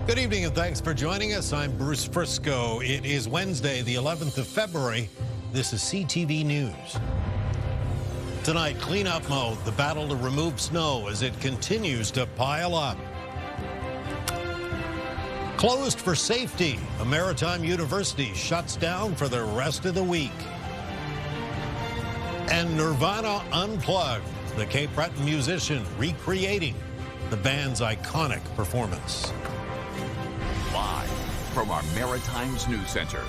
Good evening and thanks for joining us. I'm Bruce Frisco. It is Wednesday, the 11th of February. This is CTV News. Tonight, cleanup mode, the battle to remove snow as it continues to pile up. Closed for safety, a maritime university shuts down for the rest of the week. And Nirvana Unplugged, the Cape Breton musician recreating the band's iconic performance. Live from our Maritimes News Center,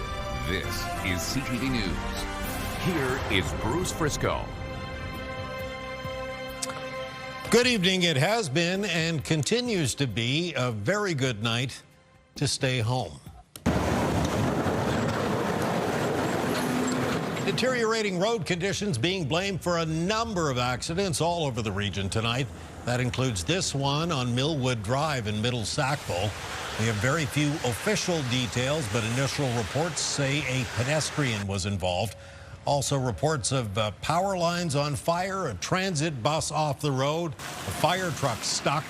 this is CTV News. Here is Bruce Frisco. Good evening. It has been and continues to be a very good night to stay home. Deteriorating road conditions being blamed for a number of accidents all over the region tonight. That includes this one on Millwood Drive in Middle Sackville. We have very few official details, but initial reports say a pedestrian was involved. Also reports of power lines on fire, a transit bus off the road, a fire truck stuck.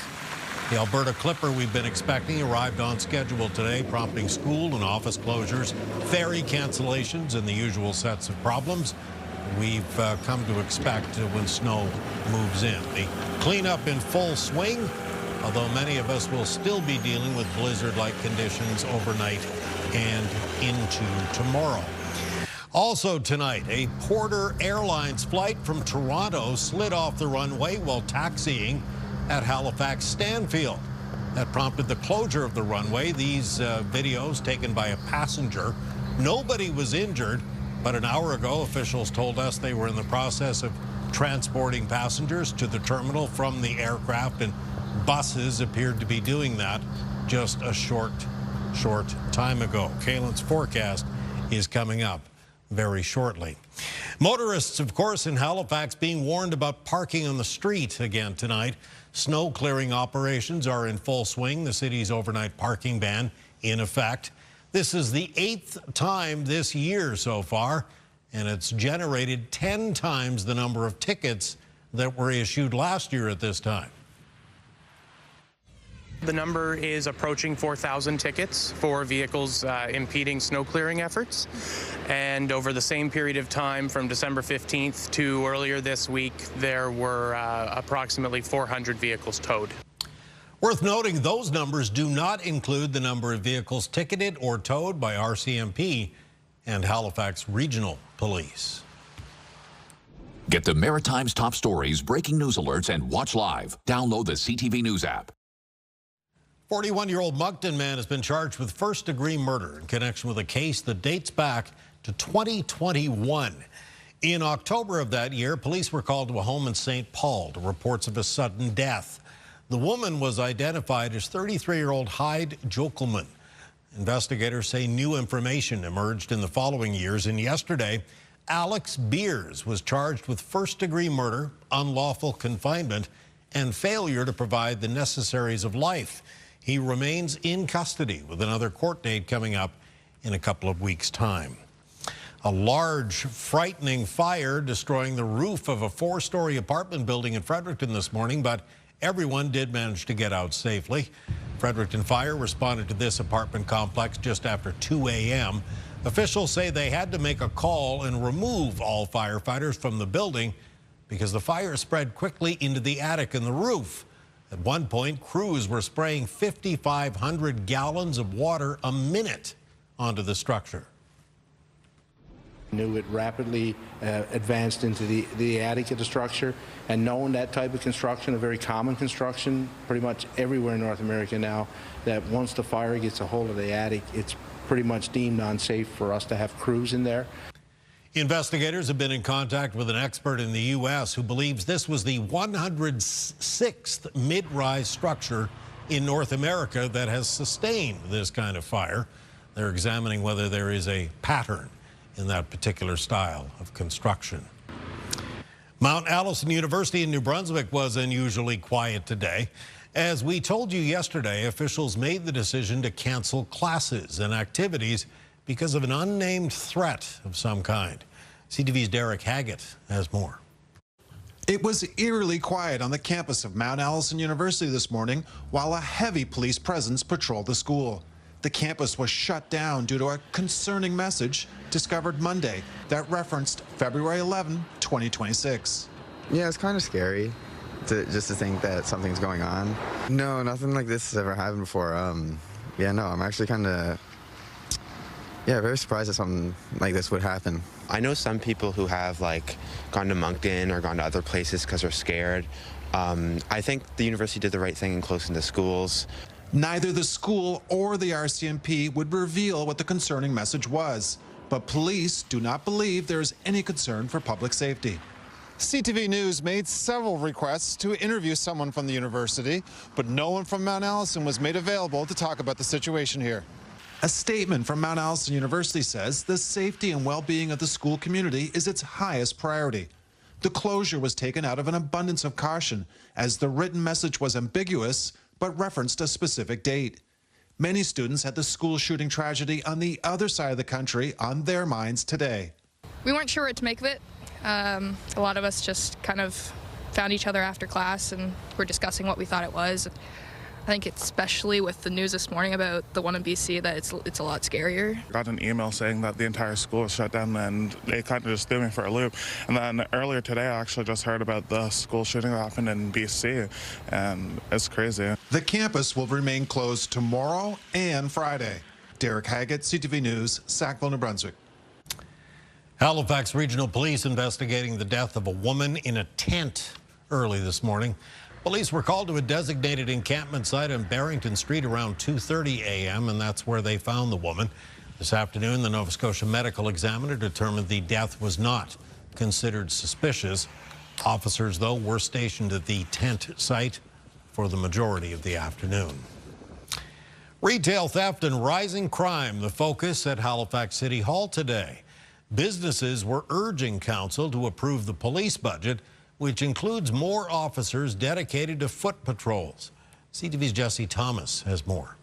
The Alberta Clipper we've been expecting arrived on schedule today, prompting school and office closures, ferry cancellations, and the usual sets of problems we've come to expect when snow moves in. The cleanup in full swing, although many of us will still be dealing with blizzard-like conditions overnight and into tomorrow. Also tonight, a Porter Airlines flight from Toronto slid off the runway while taxiing at Halifax Stanfield. That prompted the closure of the runway. These videos taken by a passenger. Nobody was injured, but an hour ago, officials told us they were in the process of transporting passengers to the terminal from the aircraft, and buses appeared to be doing that just a short time ago. Kalen's forecast is coming up very shortly. Motorists, of course, in Halifax being warned about parking on the street again tonight. Snow clearing operations are in full swing. The city's overnight parking ban in effect. This is the 8th time this year so far, and it's generated 10 times the number of tickets that were issued last year at this time. The number is approaching 4,000 tickets for vehicles impeding snow clearing efforts. And over the same period of time from December 15th to earlier this week, there were approximately 400 vehicles towed. Worth noting, those numbers do not include the number of vehicles ticketed or towed by RCMP and Halifax Regional Police. Get the Maritimes top stories, breaking news alerts, and watch live. Download the CTV News app. 41-year-old Moncton man has been charged with first-degree murder in connection with a case that dates back to 2021. In October of that year, police were called to a home in St. Paul to reports of a sudden death. The woman was identified as 33-year-old Hyde Jokelman. Investigators say new information emerged in the following years, and yesterday, Alex Beers was charged with first-degree murder, unlawful confinement, and failure to provide the necessaries of life. He remains in custody with another court date coming up in a couple of weeks' time. A large, frightening fire destroying the roof of a 4-story apartment building in Fredericton this morning, but everyone did manage to get out safely. Fredericton Fire responded to this apartment complex just after 2 a.m. Officials say they had to make a call and remove all firefighters from the building because the fire spread quickly into the attic and the roof. At one point, crews were spraying 5,500 gallons of water a minute onto the structure. Knew it rapidly advanced into the attic of the structure, and knowing that type of construction, a very common construction pretty much everywhere in North America now, that once the fire gets a hold of the attic, it's pretty much deemed unsafe for us to have crews in there. Investigators have been in contact with an expert in the U.S. who believes this was the 106th mid-rise structure in North America that has sustained this kind of fire. They're examining whether there is a pattern in that particular style of construction. Mount Allison University in New Brunswick was unusually quiet today. As we told you yesterday, officials made the decision to cancel classes and activities because of an unnamed threat of some kind. CTV's Derek Haggett has more. It was eerily quiet on the campus of Mount Allison University this morning while a heavy police presence patrolled the school. The campus was shut down due to a concerning message discovered Monday that referenced February 11, 2026. Yeah, it's kind of scary just to think that something's going on. No, nothing like this has ever happened before. Yeah, no, I'm actually kind of, very surprised that something like this would happen. I know some people who have gone to Moncton or gone to other places because they're scared. I think the university did the right thing in closing the schools. Neither the school or the RCMP would reveal what the concerning message was, but police do not believe there is any concern for public safety. CTV News made several requests to interview someone from the university, but no one from Mount Allison was made available to talk about the situation here. A statement from Mount Allison University says the safety and well-being of the school community is its highest priority. The closure was taken out of an abundance of caution, as the written message was ambiguous but referenced a specific date. Many students had the school shooting tragedy on the other side of the country on their minds today. We weren't sure what to make of it. A lot of us just kind of found each other after class and were discussing what we thought it was. I think especially with the news this morning about the one in BC that it's a lot scarier. I got an email saying that the entire school was shut down, and they kind of just threw me for a loop. And then earlier today I actually just heard about the school shooting that happened in BC, and it's crazy. The campus will remain closed tomorrow and Friday. Derek Haggett, CTV News, Sackville, New Brunswick. Halifax Regional Police investigating the death of a woman in a tent early this morning. Police were called to a designated encampment site on Barrington Street around 2:30 a.m., and that's where they found the woman. This afternoon, the Nova Scotia Medical Examiner determined the death was not considered suspicious. Officers, though, were stationed at the tent site for the majority of the afternoon. Retail theft and rising crime, the focus at Halifax City Hall today. Businesses were urging council to approve the police budget, which includes more officers dedicated to foot patrols. CTV's Jesse Thomas has more.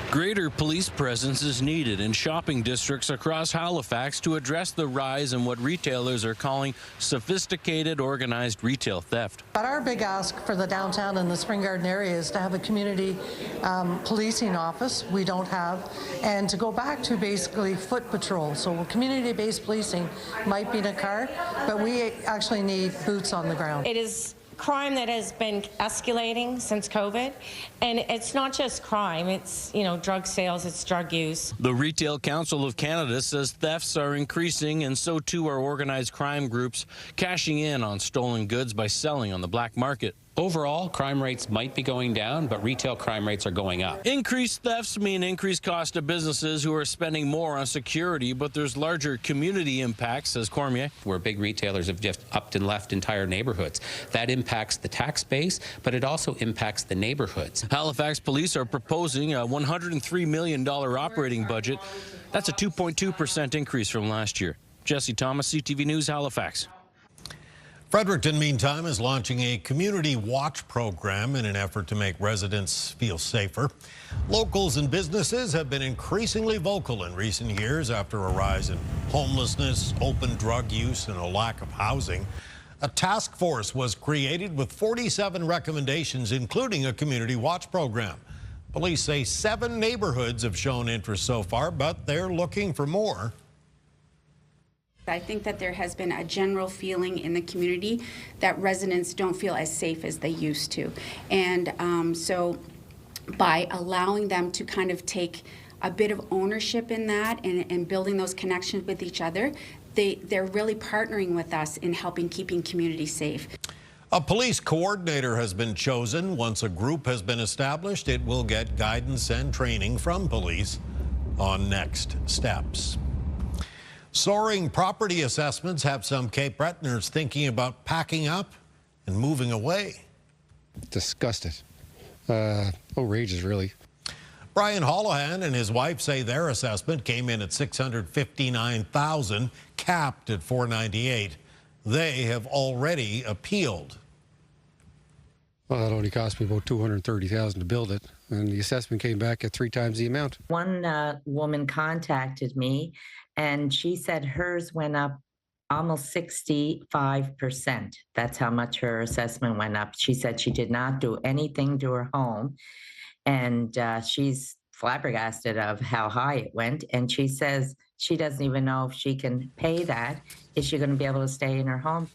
Greater police presence is needed in shopping districts across Halifax to address the rise in what retailers are calling sophisticated organized retail theft. But our big ask for the downtown and the Spring Garden area is to have a community policing office. We don't have, and to go back to basically foot patrol. So community-based policing might be in a car, but we actually need boots on the ground. It is crime that has been escalating since COVID, and it's not just crime, it's drug sales, it's drug use. The Retail Council of Canada says thefts are increasing, and so too are organized crime groups cashing in on stolen goods by selling on the black market. Overall, crime rates might be going down, but retail crime rates are going up. Increased thefts mean increased cost to businesses who are spending more on security, but there's larger community impacts, says Cormier. Where big retailers have just upped and left entire neighborhoods. That impacts the tax base, but it also impacts the neighborhoods. Halifax police are proposing a $103 million operating budget. That's a 2.2% increase from last year. Jesse Thomas, CTV News, Halifax. Fredericton, meantime, is launching a community watch program in an effort to make residents feel safer. Locals and businesses have been increasingly vocal in recent years after a rise in homelessness, open drug use, and a lack of housing. A task force was created with 47 recommendations, including a community watch program. Police say 7 neighborhoods have shown interest so far, but they're looking for more. I think that there has been a general feeling in the community that residents don't feel as safe as they used to. And so by allowing them to kind of take a bit of ownership in that and building those connections with each other, they're really partnering with us in helping keeping communities safe. A police coordinator has been chosen. Once a group has been established, it will get guidance and training from police on next steps. Soaring property assessments have some Cape Bretoners thinking about packing up and moving away. Disgusted. Outrageous, really. Brian Holohan and his wife say their assessment came in at $659,000, capped at $498,000. They have already appealed. Well, it only cost me about $230,000 to build it, and the assessment came back at 3 times the amount. One woman contacted me, and she said hers went up almost 65%. That's how much her assessment went up. She said she did not do anything to her home, and she's flabbergasted of how high it went. And she says she doesn't even know if she can pay that. Is she going to be able to stay in her home?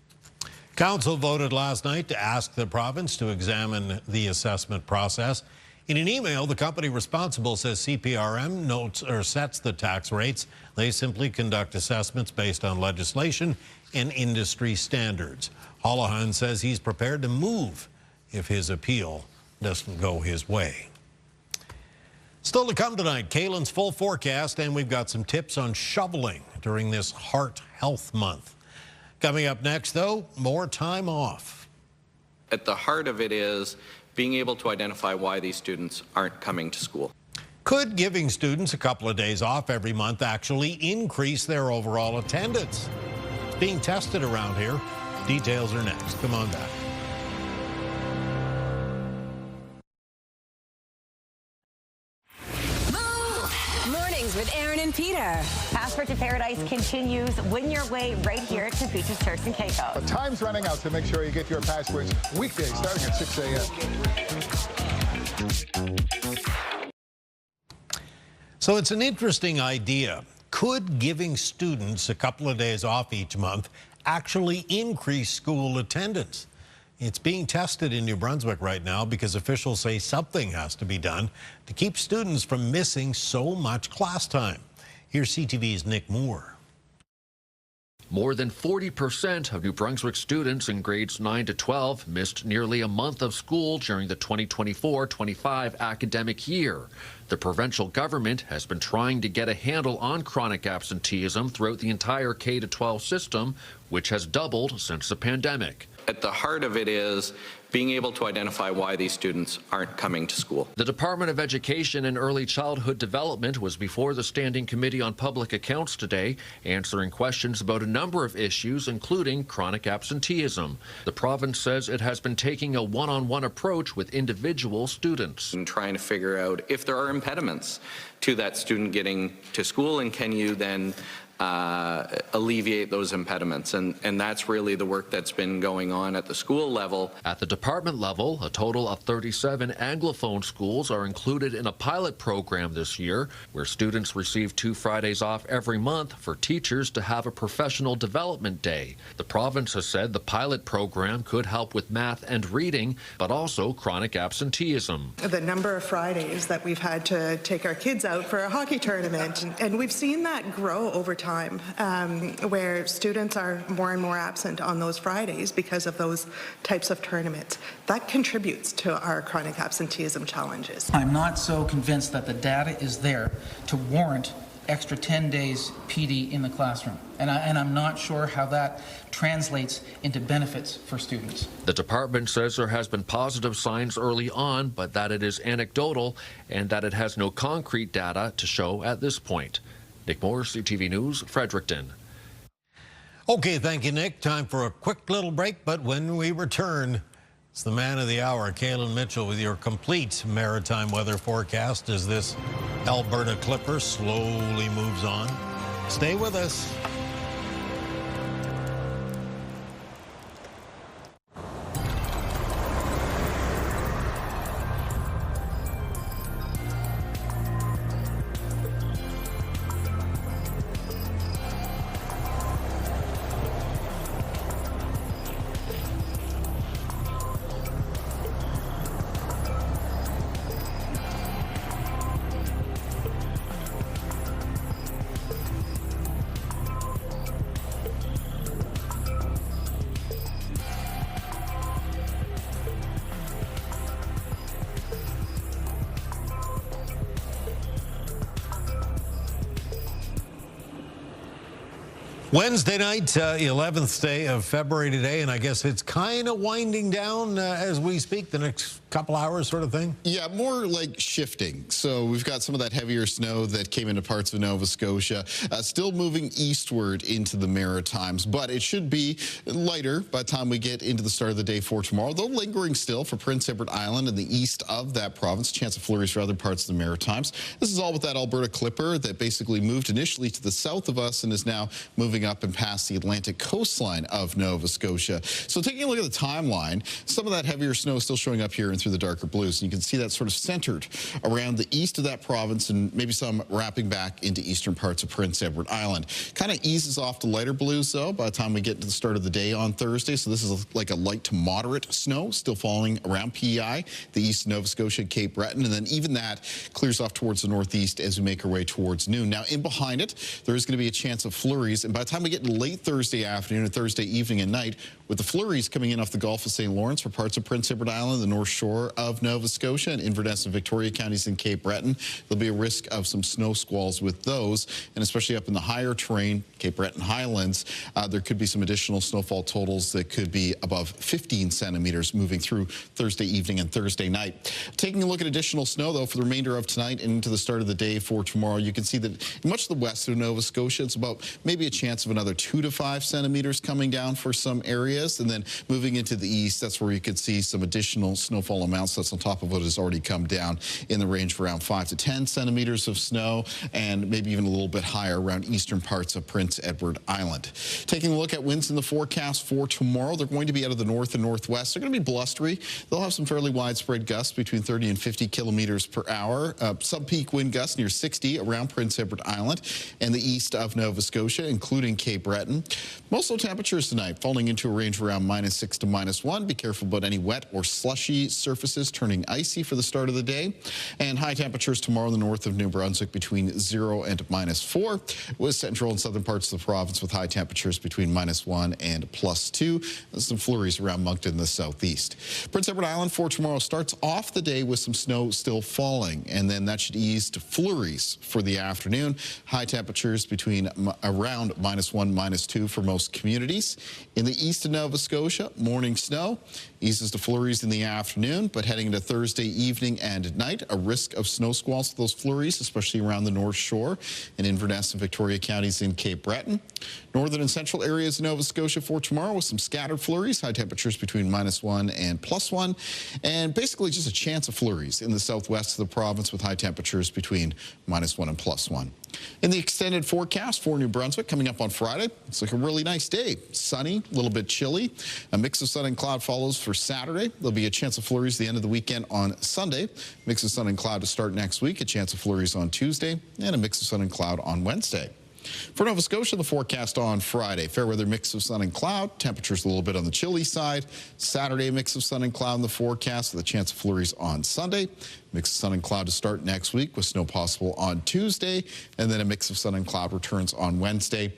Council voted last night to ask the province to examine the assessment process. In an email, the company responsible says CPRM notes or sets the tax rates. They simply conduct assessments based on legislation and industry standards. Holohan says he's prepared to move if his appeal doesn't go his way. Still to come tonight, Kaylin's full forecast, and we've got some tips on shoveling during this Heart Health Month. Coming up next, though, more time off. At the heart of it is being able to identify why these students aren't coming to school. Could giving students a couple of days off every month actually increase their overall attendance? It's being tested around here. Details are next. Come on back. Mornings with Aaron and Peter. Passport to Paradise continues. Win your way right here at Beaches, Turks and Caicos. But time's running out, so make sure you get your passports weekdays starting at 6 a.m. So it's an interesting idea. Could giving students a couple of days off each month actually increase school attendance? It's being tested in New Brunswick right now because officials say something has to be done to keep students from missing so much class time. Here's CTV's Nick Moore. More than 40% of New Brunswick students in grades 9 to 12 missed nearly a month of school during the 2024-25 academic year. The provincial government has been trying to get a handle on chronic absenteeism throughout the entire K-12 system, which has doubled since the pandemic. At the heart of it is being able to identify why these students aren't coming to school. The Department of Education and Early Childhood Development was before the Standing Committee on Public Accounts today, answering questions about a number of issues, including chronic absenteeism. The province says it has been taking a one-on-one approach with individual students. And trying to figure out if there are impediments to that student getting to school, and can you then alleviate those impediments, and that's really the work that's been going on at the school level. At the department level, a total of 37 Anglophone schools are included in a pilot program this year, where students receive 2 Fridays off every month for teachers to have a professional development day. The province has said the pilot program could help with math and reading, but also chronic absenteeism. The number of Fridays that we've had to take our kids out for a hockey tournament, and we've seen that grow over time. Where students are more and more absent on those Fridays because of those types of tournaments. That contributes to our chronic absenteeism challenges. I'm not so convinced that the data is there to warrant extra 10 days PD in the classroom. And I'm not sure how that translates into benefits for students. The department says there has been positive signs early on, but that it is anecdotal and that it has no concrete data to show at this point. Nick Moore, CTV News, Fredericton. Okay, thank you, Nick. Time for a quick little break, but when we return, it's the man of the hour, Kaylin Mitchell, with your complete maritime weather forecast as this Alberta Clipper slowly moves on. Stay with us. Wednesday night, 11th day of February today, and I guess it's kind of winding down as we speak. The next couple hours sort of thing? Yeah, more like shifting. So we've got some of that heavier snow that came into parts of Nova Scotia, still moving eastward into the Maritimes, but it should be lighter by the time we get into the start of the day for tomorrow, though lingering still for Prince Edward Island and the east of that province. Chance of flurries for other parts of the Maritimes. This is all with that Alberta clipper that basically moved initially to the south of us and is now moving up and past the Atlantic coastline of Nova Scotia. So taking a look at the timeline, some of that heavier snow is still showing up here and through the darker blues. And you can see that sort of centered around the east of that province and maybe some wrapping back into eastern parts of Prince Edward Island. Kind of eases off to lighter blues, though, by the time we get to the start of the day on Thursday. So this is like a light to moderate snow still falling around PEI, the east of Nova Scotia, Cape Breton, and then even that clears off towards the northeast as we make our way towards noon. Now, in behind it, there is going to be a chance of flurries, and by the time we get to late Thursday afternoon and Thursday evening and night, with the flurries coming in off the Gulf of St. Lawrence for parts of Prince Edward Island, the north shore of Nova Scotia, and Inverness and Victoria counties in Cape Breton, there'll be a risk of some snow squalls with those, and especially up in the higher terrain, Cape Breton Highlands, there could be some additional snowfall totals that could be above 15 centimeters moving through Thursday evening and Thursday night. Taking a look at additional snow, though, for the remainder of tonight and into the start of the day for tomorrow, you can see that in much of the west of Nova Scotia, it's about maybe a chance of another 2 to 5 centimeters coming down for some areas. And then moving into the east, that's where you could see some additional snowfall amounts. That's on top of what has already come down in the range of around 5 to 10 centimeters of snow, and maybe even a little bit higher around eastern parts of Prince Edward Island. Taking a look at winds in the forecast for tomorrow, they're going to be out of the north and northwest. They're going to be blustery. They'll have some fairly widespread gusts between 30 and 50 kilometers per hour. Sub-peak wind gusts near 60 around Prince Edward Island and the east of Nova Scotia, including Cape Breton. Most low temperatures tonight falling into a range of around -6 to -1. Be careful about any wet or slushy surfaces turning icy for the start of the day. And high temperatures tomorrow in the north of New Brunswick between 0 and -4, with central and southern parts of the province with high temperatures between -1 and +2. And some flurries around Moncton in the southeast. Prince Edward Island for tomorrow starts off the day with some snow still falling, and then that should ease to flurries for the afternoon. High temperatures between around -1, -2 for most communities. In the east of Nova Scotia, morning snow eases to flurries in the afternoon, but heading into Thursday evening and night, a risk of snow squalls with those flurries, especially around the North Shore and Inverness and Victoria counties in Cape Breton. Northern and central areas of Nova Scotia for tomorrow with some scattered flurries, high temperatures between -1 and +1, and basically just a chance of flurries in the southwest of the province with high temperatures between -1 and +1. In the extended forecast for New Brunswick coming up on Friday, it's like a really nice day. Sunny, a little bit chilly. A mix of sun and cloud follows for Saturday. There'll be a chance of flurries at the end of the weekend on Sunday. Mix of sun and cloud to start next week. A chance of flurries on Tuesday and a mix of sun and cloud on Wednesday. For Nova Scotia, the forecast on Friday, fair weather mix of sun and cloud. Temperatures a little bit on the chilly side. Saturday, mix of sun and cloud in the forecast with a chance of flurries on Sunday. Mix of sun and cloud to start next week with snow possible on Tuesday, and then a mix of sun and cloud returns on Wednesday.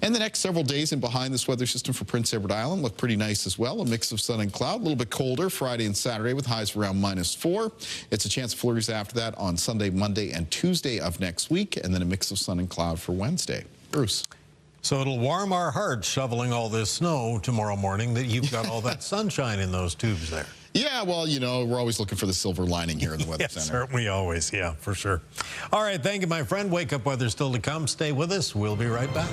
And the next several days in behind this weather system for Prince Edward Island look pretty nice as well. A mix of sun and cloud, a little bit colder Friday and Saturday with highs around -4. It's a chance of flurries after that on Sunday, Monday, and Tuesday of next week, and then a mix of sun and cloud for Wednesday. Bruce. So it'll warm our hearts shoveling all this snow tomorrow morning that you've got all that sunshine in those tubes there. Yeah, well, you know, we're always looking for the silver lining here in the Weather Yes, Center. we always, yeah, for sure. All right, thank you, my friend. Wake up weather still to come. Stay with us. We'll be right back.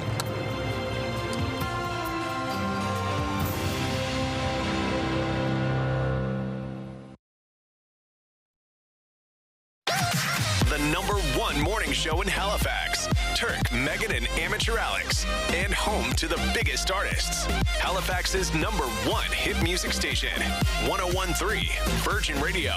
The #1 morning show in Halifax. Turk, Megan, and Amateur Alex. And home to the biggest artists. Halifax's #1 hit music station. 101.3 Virgin Radio.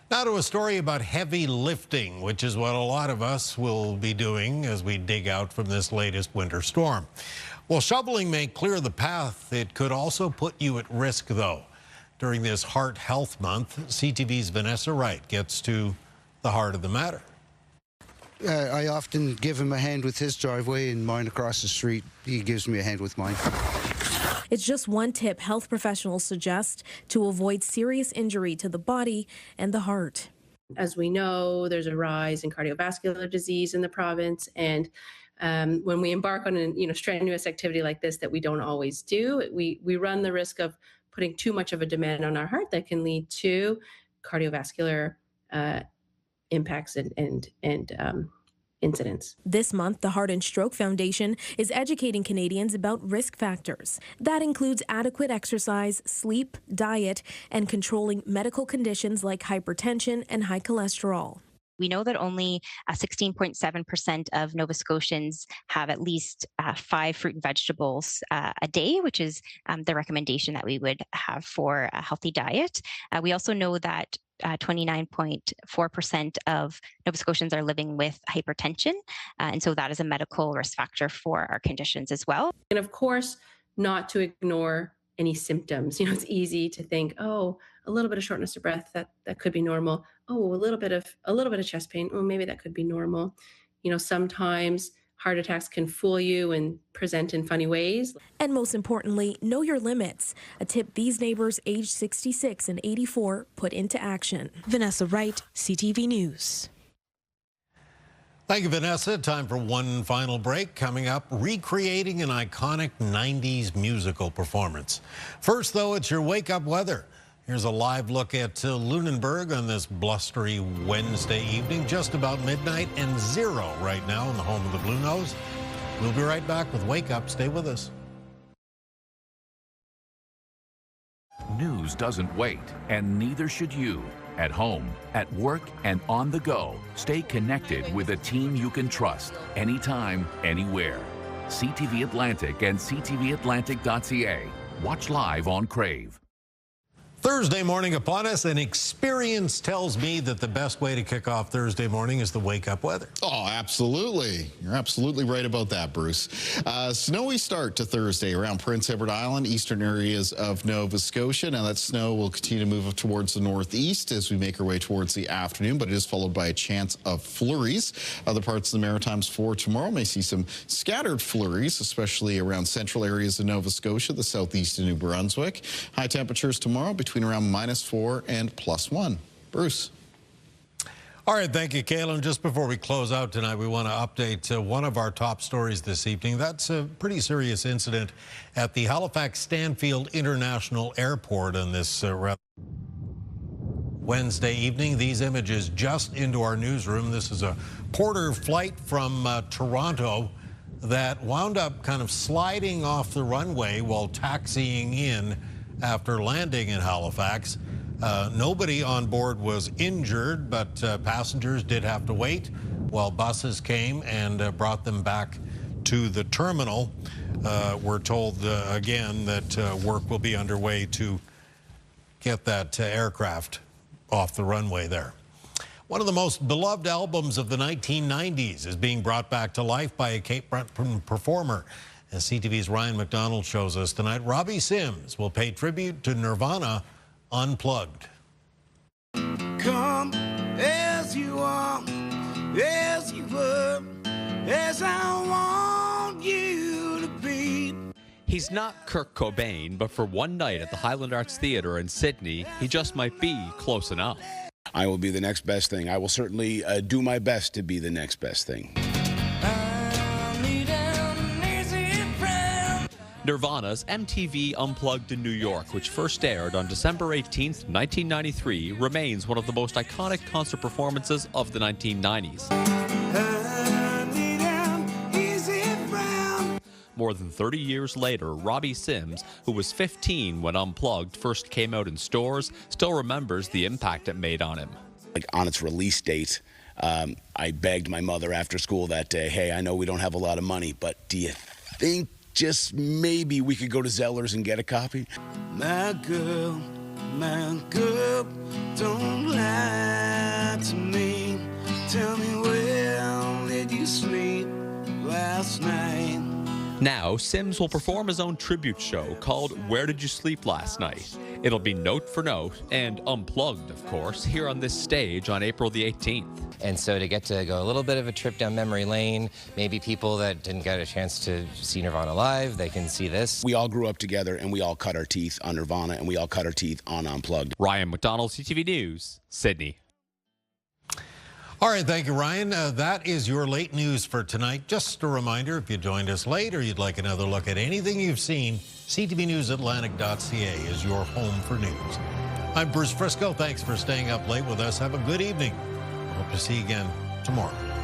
Now to a story about heavy lifting, which is what a lot of us will be doing as we dig out from this latest winter storm. Well, shoveling may clear the path. It could also put you at risk, though. During this Heart Health Month, CTV's Vanessa Wright gets to the heart of the matter. I often give him a hand with his driveway and mine across the street. He gives me a hand with mine. It's just one tip health professionals suggest to avoid serious injury to the body and the heart. As we know, there's a rise in cardiovascular disease in the province, and when we embark on a strenuous activity like this that we don't always do, we run the risk of putting too much of a demand on our heart that can lead to cardiovascular impacts and incidents. This month, the Heart and Stroke Foundation is educating Canadians about risk factors. That includes adequate exercise, sleep, diet, and controlling medical conditions like hypertension and high cholesterol. We know that only 16.7% of Nova Scotians have at least 5 fruit and vegetables a day, which is the recommendation that we would have for a healthy diet. We also know that 29.4% of Nova Scotians are living with hypertension, and so that is a medical risk factor for our conditions as well. And of course, not to ignore any symptoms. You know, it's easy to think, oh, a little bit of shortness of breath, that could be normal. Oh, a little bit of chest pain. Oh, maybe that could be normal. You know, sometimes heart attacks can fool you and present in funny ways. And most importantly, know your limits. A tip these neighbors aged 66 and 84 put into action. Vanessa Wright, CTV News. Thank you, Vanessa. Time for one final break. Coming up, recreating an iconic 90s musical performance. First, though, it's your wake-up weather. Here's a live look at Lunenburg on this blustery Wednesday evening, just about midnight, and 0 right now in the home of the Blue Nose. We'll be right back with Wake Up. Stay with us. News doesn't wait, and neither should you. At home, at work, and on the go, stay connected with a team you can trust, anytime, anywhere. CTV Atlantic and ctvatlantic.ca. Watch live on Crave. Thursday morning upon us, and experience tells me that the best way to kick off Thursday morning is the wake-up weather. Oh, absolutely. You're absolutely right about that, Bruce. Snowy start to Thursday around Prince Edward Island, eastern areas of Nova Scotia. Now, that snow will continue to move up towards the northeast as we make our way towards the afternoon, but it is followed by a chance of flurries. Other parts of the Maritimes for tomorrow may see some scattered flurries, especially around central areas of Nova Scotia, the southeast of New Brunswick. High temperatures tomorrow between around -4 and +1. Bruce. All right, thank you, Kayla. Just before we close out tonight, we want to update one of our top stories this evening. That's a pretty serious incident at the Halifax Stanfield International Airport on this Wednesday evening. These images just into our newsroom. This is a Porter flight from Toronto that wound up kind of sliding off the runway while taxiing in after landing in Halifax. Nobody on board was injured, but passengers did have to wait while buses came and brought them back to the terminal. We're told again that work will be underway to get that aircraft off the runway there. One of the most beloved albums of the 1990s is being brought back to life by a Cape Breton performer. As CTV's Ryan McDonald shows us tonight, Robbie Sims will pay tribute to Nirvana Unplugged. Come as you are, as you were, as I want you to be. He's not Kurt Cobain, but for one night at the Highland Arts Theatre in Sydney, he just might be close enough. I will be the next best thing. I will certainly do my best to be the next best thing. Nirvana's MTV Unplugged in New York, which first aired on December 18th, 1993, remains one of the most iconic concert performances of the 1990s. More than 30 years later, Robbie Sims, who was 15 when Unplugged first came out in stores, still remembers the impact it made on him. Like on its release date, I begged my mother after school that day, hey, I know we don't have a lot of money, but do you think just maybe we could go to Zeller's and get a copy? My girl, don't lie to me. Tell me, where did you sleep last night? Now, Sims will perform his own tribute show called Where Did You Sleep Last Night? It'll be note for note and unplugged, of course, here on this stage on April the 18th. And so to get to go a little bit of a trip down memory lane, maybe people that didn't get a chance to see Nirvana live, they can see this. We all grew up together and we all cut our teeth on Nirvana and we all cut our teeth on Unplugged. Ryan McDonald, CTV News, Sydney. All right, thank you, Ryan. That is your late news for tonight. Just a reminder, if you joined us late or you'd like another look at anything you've seen, ctvnewsatlantic.ca is your home for news. I'm Bruce Frisco. Thanks for staying up late with us. Have a good evening. Hope to see you again tomorrow.